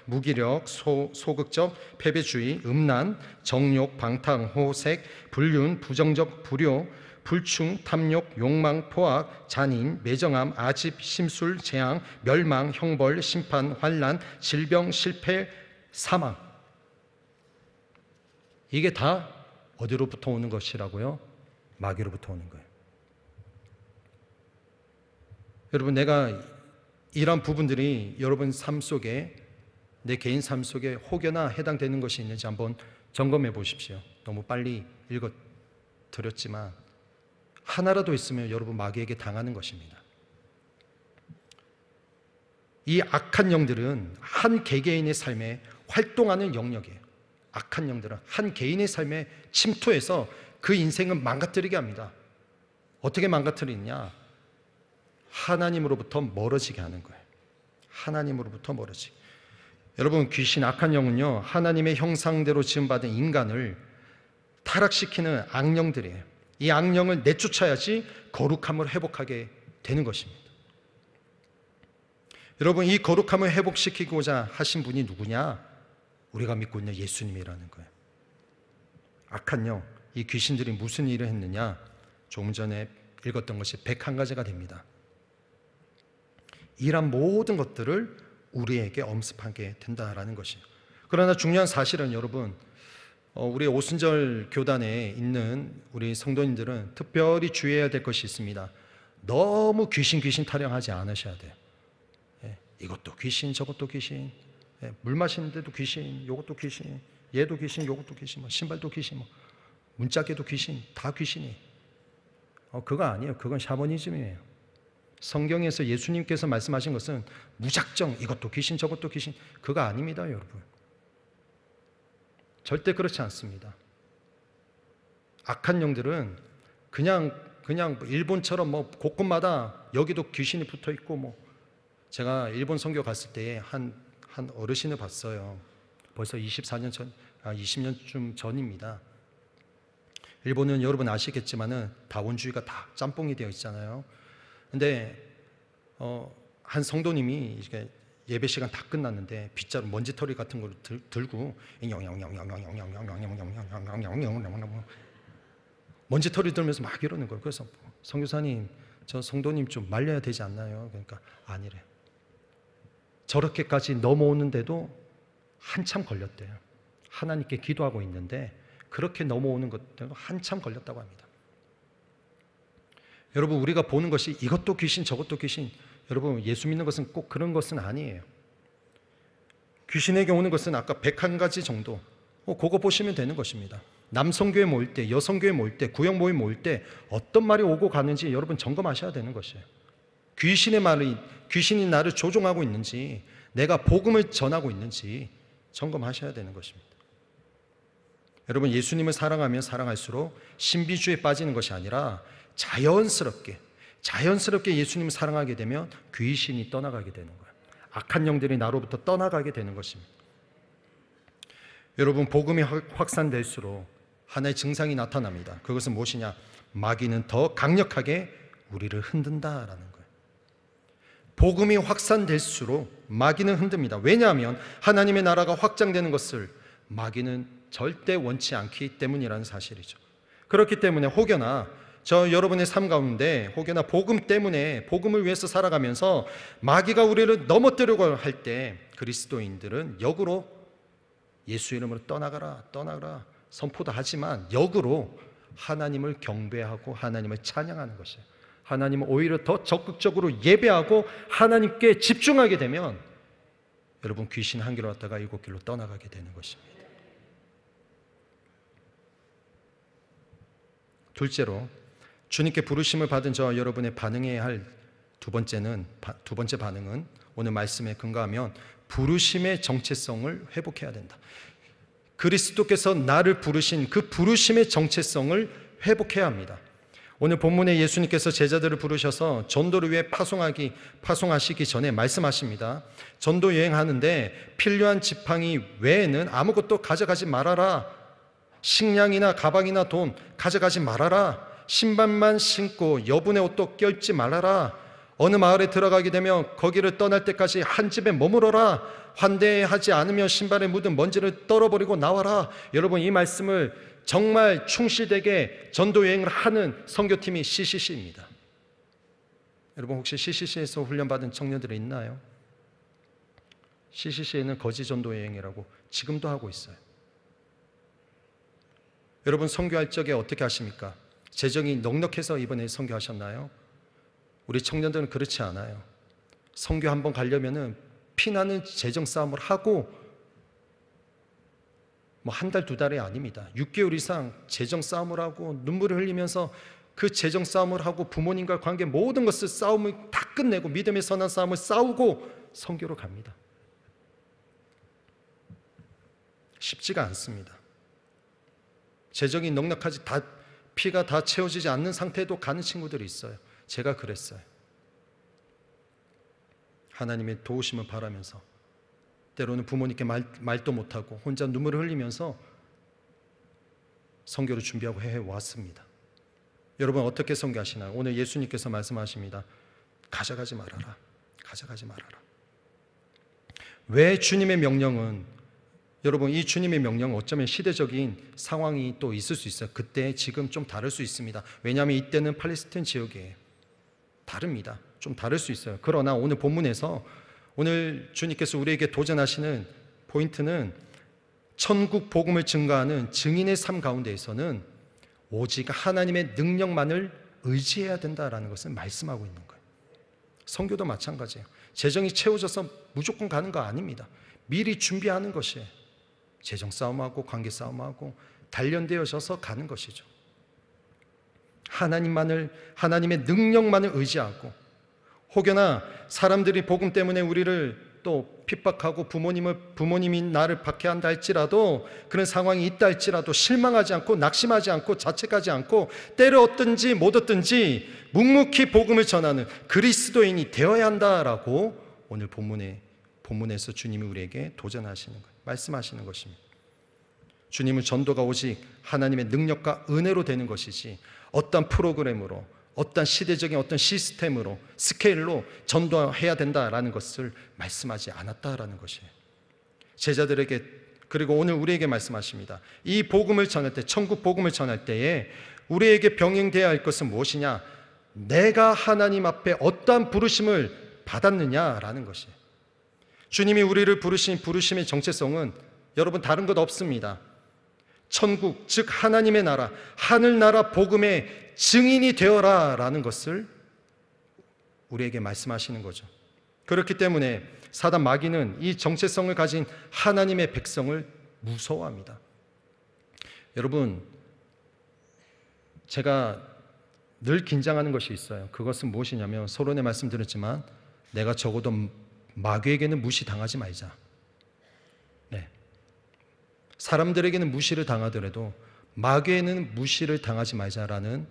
무기력, 소극적, 패배주의, 음란, 정욕, 방탕, 호색, 불륜, 부정적, 불효, 불충, 탐욕, 욕망, 포악, 잔인, 매정함, 아집, 심술, 재앙, 멸망, 형벌, 심판, 환난, 질병, 실패, 사망. 이게 다 어디로부터 오는 것이라고요? 마귀로부터 오는 거예요. 여러분, 내가 이런 부분들이 여러분 삶 속에, 내 개인 삶 속에 혹여나 해당되는 것이 있는지 한번 점검해 보십시오. 너무 빨리 읽어 드렸지만 하나라도 있으면 여러분 마귀에게 당하는 것입니다. 이 악한 영들은 한 개개인의 삶에 활동하는 영역이에요. 악한 영들은 한 개인의 삶에 침투해서 그 인생을 망가뜨리게 합니다. 어떻게 망가뜨리느냐? 하나님으로부터 멀어지게 하는 거예요. 하나님으로부터 멀어지게. 여러분, 귀신, 악한 영은요, 하나님의 형상대로 지음받은 인간을 타락시키는 악령들이에요. 이 악령을 내쫓아야지 거룩함을 회복하게 되는 것입니다. 여러분, 이 거룩함을 회복시키고자 하신 분이 누구냐? 우리가 믿고 있는 예수님이라는 거예요. 악한 영, 이 귀신들이 무슨 일을 했느냐? 조금 전에 읽었던 것이 101가지가 됩니다. 이런 모든 것들을 우리에게 엄습하게 된다라는 것이에요. 그러나 중요한 사실은 여러분, 우리 오순절 교단에 있는 우리 성도님들은 특별히 주의해야 될 것이 있습니다. 너무 귀신 타령하지 않으셔야 돼요. 이것도 귀신, 저것도 귀신, 물 마시는데도 귀신, 이것도 귀신, 얘도 귀신, 이것도 귀신, 신발도 귀신, 문짝에도 귀신, 다 귀신이. 그거 아니에요. 그건 샤머니즘이에요. 성경에서 예수님께서 말씀하신 것은 무작정 이것도 귀신, 저것도 귀신, 그거 아닙니다, 여러분. 절대 그렇지 않습니다. 악한 영들은 그냥 일본처럼 곳곳마다 여기도 귀신이 붙어 있고 제가 일본 선교 갔을 때 한 어르신을 봤어요. 벌써 20년쯤 전입니다. 일본은 여러분 아시겠지만은 다원주의가 다 짬뽕이 되어 있잖아요. 근데 한 성도님이 이렇게 예배 시간 다 끝났는데 빗자루 먼지털이 같은 걸 들고 먼지털이 들면서 막 이러는 거예요. 그래서 선교사님, 저 성도님 좀 말려야 되지 않나요? 그러니까 아니래요. 저렇게까지 넘어오는데도 한참 걸렸대요. 하나님께 기도하고 있는데 그렇게 넘어오는 것도 한참 걸렸다고 합니다. 여러분, 우리가 보는 것이 이것도 귀신, 저것도 귀신, 여러분, 예수 믿는 것은 꼭 그런 것은 아니에요. 귀신에게 오는 것은 아까 101가지 정도, 그거 보시면 되는 것입니다. 남성교회 모일 때, 여성교회 모일 때, 구역 모임 모일 때 어떤 말이 오고 가는지 여러분 점검하셔야 되는 것이에요. 귀신이 나를 조종하고 있는지, 내가 복음을 전하고 있는지 점검하셔야 되는 것입니다. 여러분, 예수님을 사랑하면 사랑할수록 신비주의에 빠지는 것이 아니라 자연스럽게 예수님을 사랑하게 되면 귀신이 떠나가게 되는 거예요. 악한 영들이 나로부터 떠나가게 되는 것입니다. 여러분, 복음이 확산될수록 하나의 증상이 나타납니다. 그것은 무엇이냐? 마귀는 더 강력하게 우리를 흔든다라는 거예요. 복음이 확산될수록 마귀는 흔듭니다. 왜냐하면 하나님의 나라가 확장되는 것을 마귀는 절대 원치 않기 때문이라는 사실이죠. 그렇기 때문에 혹여나 여러분의 삶 가운데 혹여나 복음 때문에, 복음을 위해서 살아가면서 마귀가 우리를 넘어뜨리려고 할 때 그리스도인들은 역으로 예수 이름으로 떠나가라 선포도 하지만 역으로 하나님을 경배하고 하나님을 찬양하는 것이에요. 하나님을 오히려 더 적극적으로 예배하고 하나님께 집중하게 되면 여러분, 귀신 한 길로 왔다가 7길로 떠나가게 되는 것입니다. 둘째로, 주님께 부르심을 받은 여러분의 반응해야 할 두 번째 반응은 오늘 말씀에 근거하면 부르심의 정체성을 회복해야 된다. 그리스도께서 나를 부르신 그 부르심의 정체성을 회복해야 합니다. 오늘 본문에 예수님께서 제자들을 부르셔서 전도를 위해 파송하시기 전에 말씀하십니다. 전도 여행하는데 필요한 지팡이 외에는 아무것도 가져가지 말아라. 식량이나 가방이나 돈 가져가지 말아라. 신발만 신고 여분의 옷도 껴입지 말아라. 어느 마을에 들어가게 되면 거기를 떠날 때까지 한 집에 머무러라. 환대하지 않으면 신발에 묻은 먼지를 떨어버리고 나와라. 여러분, 이 말씀을 정말 충실되게 전도여행을 하는 선교팀이 CCC입니다. 여러분, 혹시 CCC에서 훈련받은 청년들이 있나요? CCC에는 거지 전도여행이라고 지금도 하고 있어요. 여러분, 선교할 적에 어떻게 하십니까? 재정이 넉넉해서 이번에 선교하셨나요? 우리 청년들은 그렇지 않아요. 선교 한번 가려면은 피나는 재정 싸움을 하고 한 달, 두 달이 아닙니다. 6개월 이상 재정 싸움을 하고 눈물을 흘리면서 그 재정 싸움을 하고 부모님과 관계 모든 것을 싸움을 다 끝내고 믿음의 선한 싸움을 싸우고 선교로 갑니다. 쉽지가 않습니다. 재정이 넉넉하지 피가 다 채워지지 않는 상태에도 가는 친구들이 있어요. 제가 그랬어요. 하나님의 도우심을 바라면서 때로는 부모님께 말도 못하고 혼자 눈물을 흘리면서 선교를 준비하고 해왔습니다. 여러분, 어떻게 선교하시나요? 오늘 예수님께서 말씀하십니다. 가져가지 말아라. 가져가지 말아라. 왜 주님의 명령은, 여러분, 이 주님의 명령은 어쩌면 시대적인 상황이 또 있을 수 있어요. 그때 지금 좀 다를 수 있습니다. 왜냐하면 이때는 팔레스타인 지역이에요. 다릅니다. 좀 다를 수 있어요. 그러나 오늘 본문에서 오늘 주님께서 우리에게 도전하시는 포인트는 천국 복음을 증거하는 증인의 삶 가운데에서는 오직 하나님의 능력만을 의지해야 된다라는 것을 말씀하고 있는 거예요. 선교도 마찬가지예요. 재정이 채워져서 무조건 가는 거 아닙니다. 미리 준비하는 것이에요. 재정 싸움하고 관계 싸움하고 단련되어져서 가는 것이죠. 하나님의 능력만을 의지하고, 혹여나 사람들이 복음 때문에 우리를 또 핍박하고 부모님이 나를 박해한다 할지라도, 그런 상황이 있다 할지라도 실망하지 않고 낙심하지 않고 자책하지 않고 때를 얻든지 못 얻든지 묵묵히 복음을 전하는 그리스도인이 되어야 한다라고 오늘 본문에서 주님이 우리에게 도전하시는 거예요. 말씀하시는 것입니다. 주님은 전도가 오직 하나님의 능력과 은혜로 되는 것이지 어떤 프로그램으로, 어떤 시대적인 어떤 시스템으로, 스케일로 전도해야 된다라는 것을 말씀하지 않았다라는 것이에요. 제자들에게, 그리고 오늘 우리에게 말씀하십니다. 이 복음을 전할 때, 천국 복음을 전할 때에 우리에게 병행되어야 할 것은 무엇이냐? 내가 하나님 앞에 어떠한 부르심을 받았느냐라는 것이에요. 주님이 우리를 부르신 부르심의 정체성은 여러분 다른 것 없습니다. 천국, 즉 하나님의 나라, 하늘나라 복음의 증인이 되어라 라는 것을 우리에게 말씀하시는 거죠. 그렇기 때문에 사단 마귀는 이 정체성을 가진 하나님의 백성을 무서워합니다. 여러분, 제가 늘 긴장하는 것이 있어요. 그것은 무엇이냐면, 서론에 말씀드렸지만 내가 적어도 마귀에게는 무시당하지 말자. 네. 사람들에게는 무시를 당하더라도 마귀에는 무시를 당하지 말자라는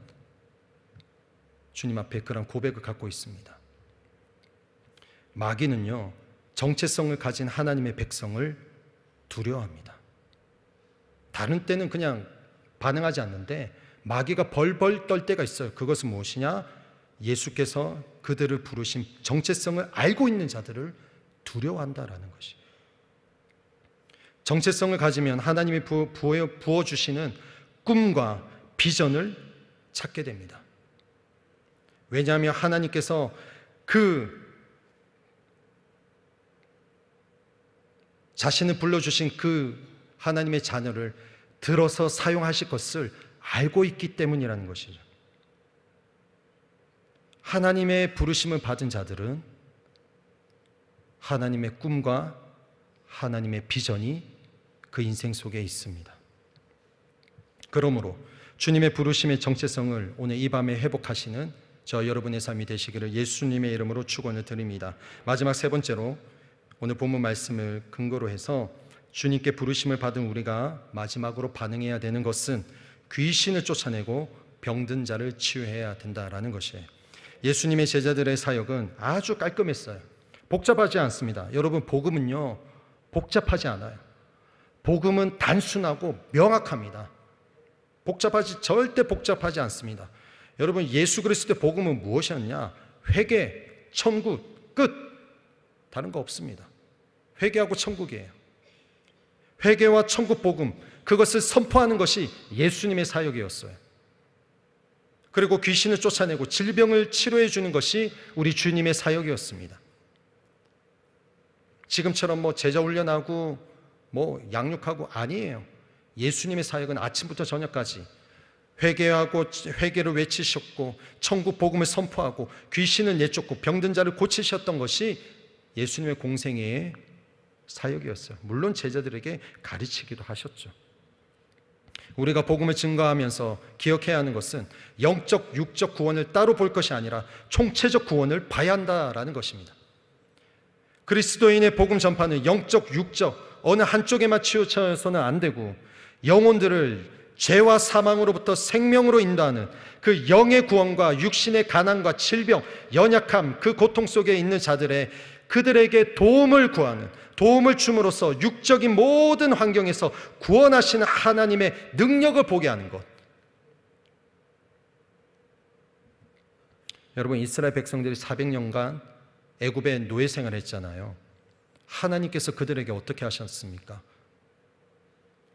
주님 앞에 그런 고백을 갖고 있습니다. 마귀는요, 정체성을 가진 하나님의 백성을 두려워합니다. 다른 때는 그냥 반응하지 않는데 마귀가 벌벌 떨 때가 있어요. 그것은 무엇이냐? 예수께서 그들을 부르신 정체성을 알고 있는 자들을 두려워한다라는 것이. 정체성을 가지면 하나님이 부어주시는 꿈과 비전을 찾게 됩니다. 왜냐하면 하나님께서 그 자신을 불러주신 그 하나님의 자녀를 들어서 사용하실 것을 알고 있기 때문이라는 것이죠. 하나님의 부르심을 받은 자들은 하나님의 꿈과 하나님의 비전이 그 인생 속에 있습니다. 그러므로 주님의 부르심의 정체성을 오늘 이 밤에 회복하시는 저 여러분의 삶이 되시기를 예수님의 이름으로 축원을 드립니다. 마지막 세 번째로 오늘 본문 말씀을 근거로 해서 주님께 부르심을 받은 우리가 마지막으로 반응해야 되는 것은 귀신을 쫓아내고 병든 자를 치유해야 된다라는 것이에요. 예수님의 제자들의 사역은 아주 깔끔했어요. 복잡하지 않습니다. 여러분, 복음은요, 복잡하지 않아요. 복음은 단순하고 명확합니다. 절대 복잡하지 않습니다. 여러분, 예수 그리스도의 복음은 무엇이었냐? 회개, 천국, 끝. 다른 거 없습니다. 회개하고 천국이에요. 회개와 천국 복음, 그것을 선포하는 것이 예수님의 사역이었어요. 그리고 귀신을 쫓아내고 질병을 치료해 주는 것이 우리 주님의 사역이었습니다. 지금처럼 제자 훈련하고 양육하고 아니에요. 예수님의 사역은 아침부터 저녁까지 회개를 외치셨고 천국 복음을 선포하고 귀신을 내쫓고 병든 자를 고치셨던 것이 예수님의 공생애의 사역이었어요. 물론 제자들에게 가르치기도 하셨죠. 우리가 복음을 증거하면서 기억해야 하는 것은 영적, 육적 구원을 따로 볼 것이 아니라 총체적 구원을 봐야 한다라는 것입니다. 그리스도인의 복음 전파는 영적, 육적 어느 한쪽에만 치우쳐서는 안 되고 영혼들을 죄와 사망으로부터 생명으로 인도하는 그 영의 구원과 육신의 가난과 질병, 연약함, 그 고통 속에 있는 그들에게 도움을 구하는, 도움을 줌으로써 육적인 모든 환경에서 구원하시는 하나님의 능력을 보게 하는 것. 여러분, 이스라엘 백성들이 400년간 애굽의 노예 생활을 했잖아요. 하나님께서 그들에게 어떻게 하셨습니까?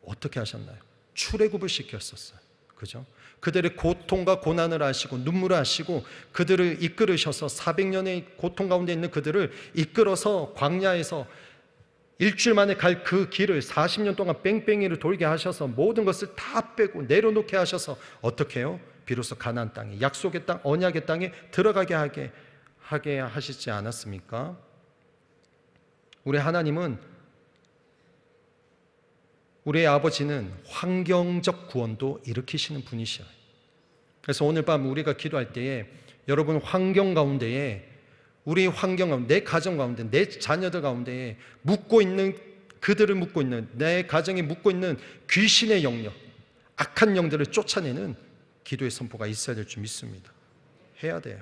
어떻게 하셨나요? 출애굽을 시켰었어요. 그죠? 그들의 고통과 고난을 아시고 눈물을 아시고 그들을 이끌으셔서 400년의 고통 가운데 있는 그들을 이끌어서 광야에서 일주일 만에 갈 그 길을 40년 동안 뺑뺑이를 돌게 하셔서 모든 것을 다 빼고 내려놓게 하셔서 어떻게 해요? 비로소 가나안 땅에, 약속의 땅, 언약의 땅에 들어가게 하게 하시지 않았습니까? 우리 하나님은, 우리의 아버지는 환경적 구원도 일으키시는 분이셔요. 그래서 오늘 밤 우리가 기도할 때에 여러분 환경 가운데에, 우리 환경 가운데, 내 가정 가운데, 내 자녀들 가운데에 그들을 묶고 있는, 내 가정에 묶고 있는 귀신의 영역, 악한 영들을 쫓아내는 기도의 선포가 있어야 될 줄 믿습니다. 해야 돼요.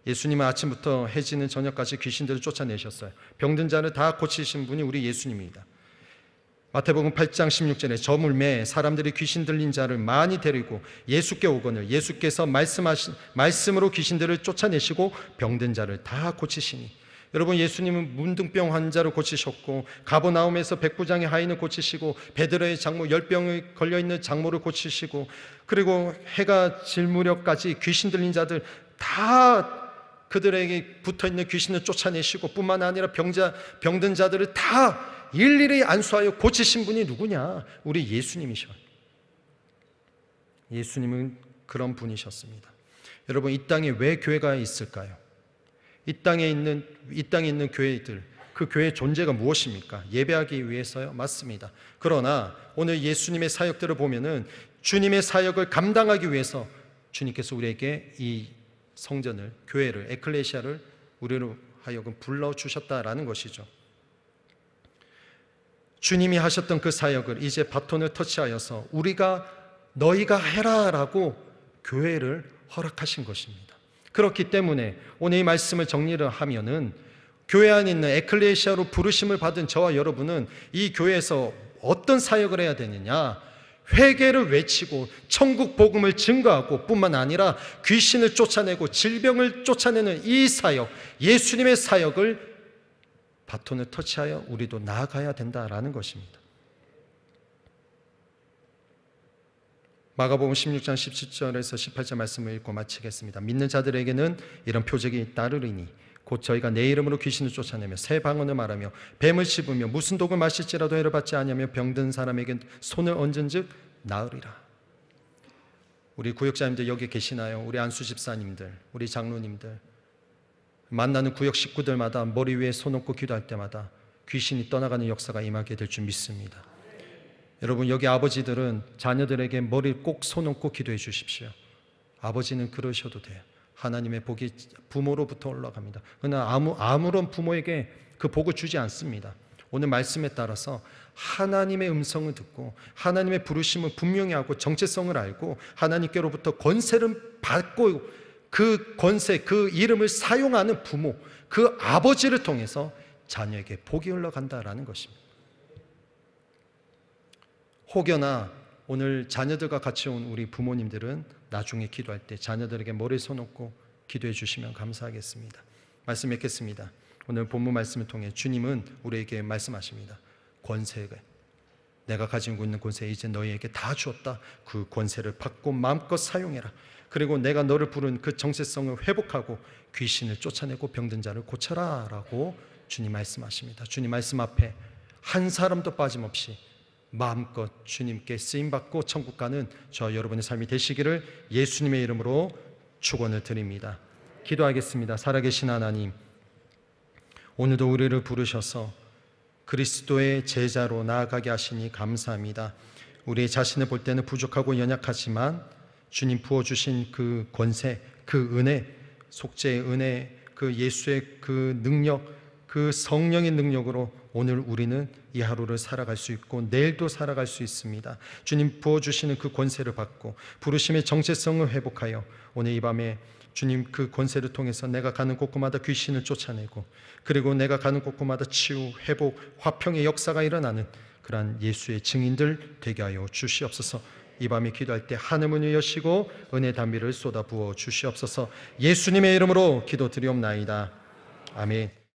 예수님은 아침부터 해지는 저녁까지 귀신들을 쫓아내셨어요. 병든 자를 다 고치신 분이 우리 예수님입니다. 마태복음 8장 16절에 저물매 사람들이 귀신 들린 자를 많이 데리고 예수께 오거늘 예수께서 말씀으로 귀신들을 쫓아내시고 병든 자를 다 고치시니. 여러분, 예수님은 문둥병 환자를 고치셨고 가버나움에서 백부장의 하인을 고치시고 베드로의 장모 열병에 걸려있는 장모를 고치시고, 그리고 해가 질 무렵까지 귀신 들린 자들 다 그들에게 붙어있는 귀신을 쫓아내시고 뿐만 아니라 병든 자들을 다 일일이 안수하여 고치신 분이 누구냐? 우리 예수님이셔. 예수님은 그런 분이셨습니다. 여러분, 이 땅에 왜 교회가 있을까요? 이 땅에 있는 교회들, 그 교회의 존재가 무엇입니까? 예배하기 위해서요? 맞습니다. 그러나 오늘 예수님의 사역들을 보면은 주님의 사역을 감당하기 위해서 주님께서 우리에게 이 성전을, 교회를, 에클레시아를 우리로 하여금 불러주셨다라는 것이죠. 주님이 하셨던 그 사역을 이제 바톤을 터치하여서 너희가 해라라고 교회를 허락하신 것입니다. 그렇기 때문에 오늘 이 말씀을 정리를 하면은 교회 안에 있는 에클레시아로 부르심을 받은 저와 여러분은 이 교회에서 어떤 사역을 해야 되느냐? 회개를 외치고 천국 복음을 증거하고 뿐만 아니라 귀신을 쫓아내고 질병을 쫓아내는 이 사역, 예수님의 사역을 바톤을 터치하여 우리도 나아가야 된다라는 것입니다. 마가복음 16장 17절에서 18절 말씀을 읽고 마치겠습니다. 믿는 자들에게는 이런 표적이 따르리니 곧 저희가 내 이름으로 귀신을 쫓아내며 새 방언을 말하며 뱀을 씹으며 무슨 독을 마실지라도 해를 받지 아니하며 병든 사람에게 손을 얹은즉 나으리라. 우리 구역자님들 여기 계시나요? 우리 안수 집사님들, 우리 장로님들, 만나는 구역 식구들마다 머리 위에 손 얹고 기도할 때마다 귀신이 떠나가는 역사가 임하게 될 줄 믿습니다. 여러분, 여기 아버지들은 자녀들에게 머리를 꼭 손 얹고 기도해 주십시오. 아버지는 그러셔도 돼요. 하나님의 복이 부모로부터 올라갑니다. 그러나 아무런 부모에게 그 복을 주지 않습니다. 오늘 말씀에 따라서 하나님의 음성을 듣고 하나님의 부르심을 분명히 하고 정체성을 알고 하나님께로부터 권세를 받고 그 권세, 그 이름을 사용하는 부모, 그 아버지를 통해서 자녀에게 복이 흘러간다라는 것입니다. 혹여나 오늘 자녀들과 같이 온 우리 부모님들은 나중에 기도할 때 자녀들에게 머리에 손 얹고 기도해 주시면 감사하겠습니다. 말씀 읽겠습니다. 오늘 본문 말씀을 통해 주님은 우리에게 말씀하십니다. 권세가 내가 가지고 있는 권세 이제 너희에게 다 주었다. 그 권세를 받고 마음껏 사용해라. 그리고 내가 너를 부른 그 정체성을 회복하고 귀신을 쫓아내고 병든 자를 고쳐라 라고 주님 말씀하십니다. 주님 말씀 앞에 한 사람도 빠짐없이 마음껏 주님께 쓰임받고 천국 가는 저 여러분의 삶이 되시기를 예수님의 이름으로 축원을 드립니다. 기도하겠습니다. 살아계신 하나님, 오늘도 우리를 부르셔서 그리스도의 제자로 나아가게 하시니 감사합니다. 우리 자신을 볼 때는 부족하고 연약하지만 주님 부어주신 그 권세, 그 은혜, 속죄의 은혜, 그 예수의 그 능력, 그 성령의 능력으로 오늘 우리는 이 하루를 살아갈 수 있고 내일도 살아갈 수 있습니다. 주님 부어주시는 그 권세를 받고 부르심의 정체성을 회복하여 오늘 이 밤에 주님 그 권세를 통해서 내가 가는 곳곳마다 귀신을 쫓아내고 그리고 내가 가는 곳곳마다 치유, 회복, 화평의 역사가 일어나는 그러한 예수의 증인들 되게 하여 주시옵소서. 이 밤에 기도할 때 하늘 문을 여시고 은혜 담비를 쏟아 부어 주시옵소서. 예수님의 이름으로 기도드리옵나이다. 아멘.